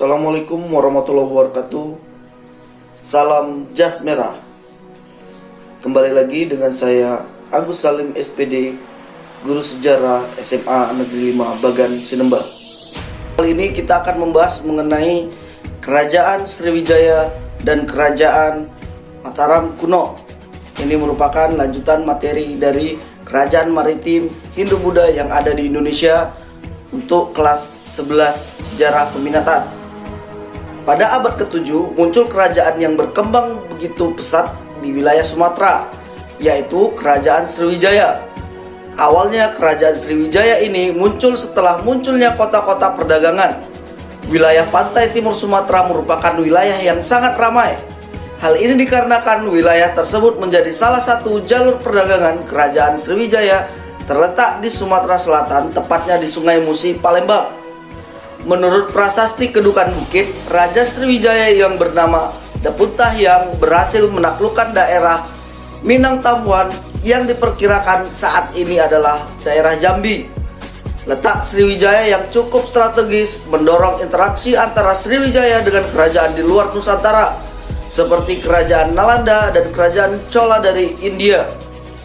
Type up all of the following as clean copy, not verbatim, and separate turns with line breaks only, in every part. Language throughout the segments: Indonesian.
Assalamualaikum warahmatullahi wabarakatuh. Salam jas merah. Kembali lagi dengan saya Agus Salim SPD, Guru Sejarah SMA Negeri 5 Bagan Sinemba. Kali ini kita akan membahas mengenai Kerajaan Sriwijaya dan Kerajaan Mataram kuno. Ini merupakan lanjutan materi dari Kerajaan Maritim Hindu-Buddha yang ada di Indonesia untuk kelas 11 Sejarah Peminatan. Pada abad ke-7 muncul kerajaan yang berkembang begitu pesat di wilayah Sumatera, yaitu Kerajaan Sriwijaya. Awalnya Kerajaan Sriwijaya ini muncul setelah munculnya kota-kota perdagangan. Wilayah pantai timur Sumatera merupakan wilayah yang sangat ramai. Hal ini dikarenakan wilayah tersebut menjadi salah satu jalur perdagangan. Kerajaan Sriwijaya terletak di Sumatera Selatan, tepatnya di Sungai Musi, Palembang. Menurut prasasti Kedukan Bukit, Raja Sriwijaya yang bernama Daputtahyang berhasil menaklukkan daerah Minang Tambuan yang diperkirakan saat ini adalah daerah Jambi. Letak Sriwijaya yang cukup strategis mendorong interaksi antara Sriwijaya dengan kerajaan di luar Nusantara, seperti Kerajaan Nalanda dan Kerajaan Chola dari India.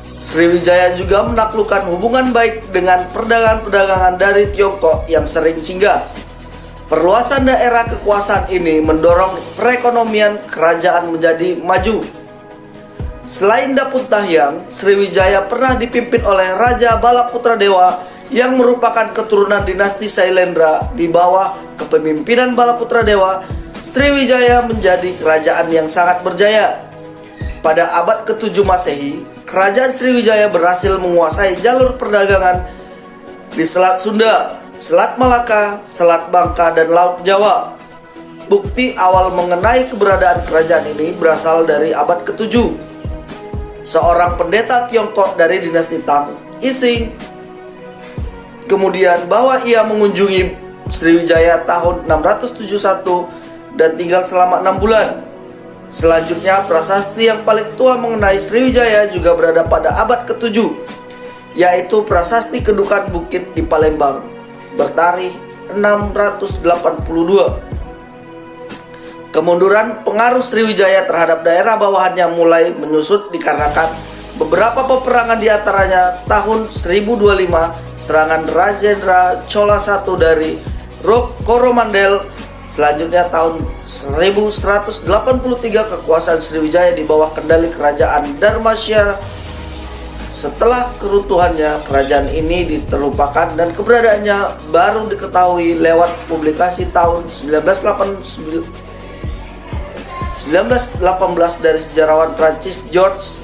Sriwijaya juga menaklukkan hubungan baik dengan perdagangan-perdagangan dari Tiongkok yang sering singgah. Perluasan daerah kekuasaan ini mendorong perekonomian kerajaan menjadi maju. Selain Daputtahyang, Sriwijaya pernah dipimpin oleh Raja Balaputradewa yang merupakan keturunan dinasti Sailendra. Di bawah kepemimpinan Balaputradewa, Sriwijaya menjadi kerajaan yang sangat berjaya. Pada abad ke-7 Masehi, Kerajaan Sriwijaya berhasil menguasai jalur perdagangan di Selat Sunda, Selat Malaka, Selat Bangka, dan Laut Jawa. Bukti awal mengenai keberadaan kerajaan ini berasal dari abad ke-7. Seorang pendeta Tiongkok dari dinasti Tang, Ising, kemudian bahwa ia mengunjungi Sriwijaya tahun 671 dan tinggal selama 6 bulan. Selanjutnya, prasasti yang paling tua mengenai Sriwijaya juga berada pada abad ke-7, yaitu prasasti Kedukan Bukit di Palembang, bertarikh 682. Kemunduran pengaruh Sriwijaya terhadap daerah bawahannya mulai menyusut dikarenakan beberapa peperangan, diantaranya tahun 1025 serangan Rajendra Chola I dari Coromandel. Selanjutnya tahun 1183 kekuasaan Sriwijaya di bawah kendali Kerajaan Dharmasya. Setelah keruntuhannya, kerajaan ini diterlupakan dan keberadaannya baru diketahui lewat publikasi tahun 1918 dari sejarawan Prancis Georges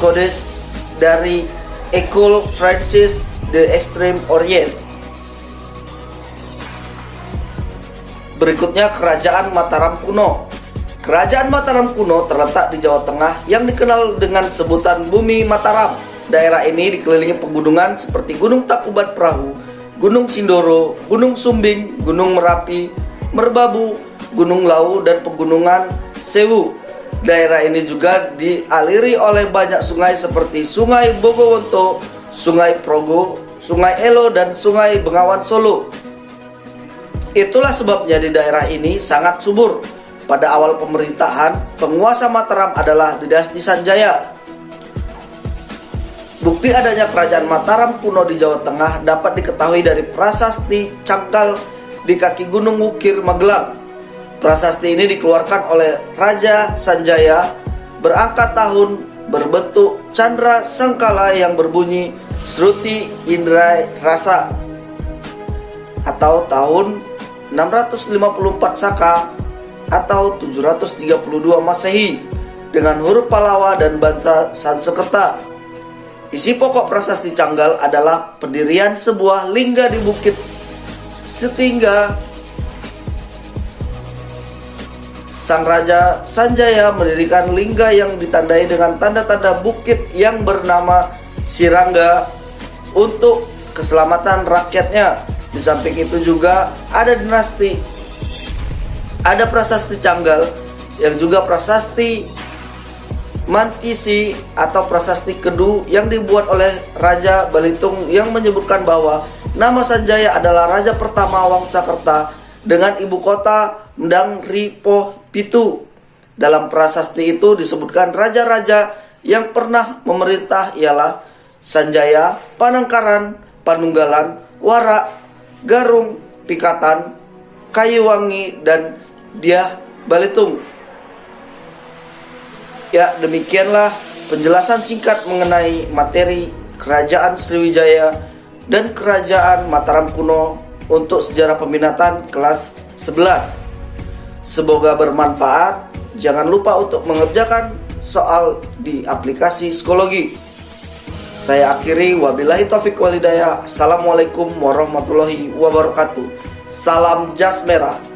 Codes dari École Française de l'Extrême Orient. Berikutnya Kerajaan Mataram kuno. Kerajaan Mataram kuno terletak di Jawa Tengah yang dikenal dengan sebutan Bumi Mataram. Daerah ini dikelilingi pegunungan seperti Gunung Tangkuban Perahu, Gunung Sindoro, Gunung Sumbing, Gunung Merapi, Merbabu, Gunung Lawu, dan Pegunungan Sewu. Daerah ini juga dialiri oleh banyak sungai seperti Sungai Bogowonto, Sungai Progo, Sungai Elo, dan Sungai Bengawan Solo. Itulah sebabnya di daerah ini sangat subur. Pada awal pemerintahan, penguasa Mataram adalah dinasti Sanjaya. Bukti adanya kerajaan Mataram kuno di Jawa Tengah dapat diketahui dari prasasti Cangkal di kaki Gunung Wukir, Magelang. Prasasti ini dikeluarkan oleh Raja Sanjaya berangkat tahun berbentuk candra sengkala yang berbunyi Sruti Indra Rasa atau tahun 654 Saka atau 732 Masehi dengan huruf Pallawa dan bahasa Sanskerta. Isi pokok prasasti Canggal adalah pendirian sebuah lingga di bukit Setingga. Sang Raja Sanjaya mendirikan lingga yang ditandai dengan tanda-tanda bukit yang bernama Sirangga untuk keselamatan rakyatnya. Di samping itu juga ada prasasti Canggal yang juga prasasti Mantisi atau prasasti Kedu yang dibuat oleh Raja Balitung yang menyebutkan bahwa Nama Sanjaya adalah raja pertama Wangsakerta dengan ibu kota Mdangripopitu. Dalam prasasti itu disebutkan raja-raja yang pernah memerintah ialah Sanjaya, Panangkaran, Panunggalan, Warak, Garung, Pikatan, Kayuwangi, dan Dyah Balitung. Ya, demikianlah penjelasan singkat mengenai materi Kerajaan Sriwijaya dan Kerajaan Mataram kuno untuk sejarah peminatan kelas 11. Semoga bermanfaat. Jangan lupa untuk mengerjakan soal di aplikasi psikologi. Saya akhiri, wabillahi taufik walhidayah. Assalamualaikum warahmatullahi wabarakatuh. Salam jas merah.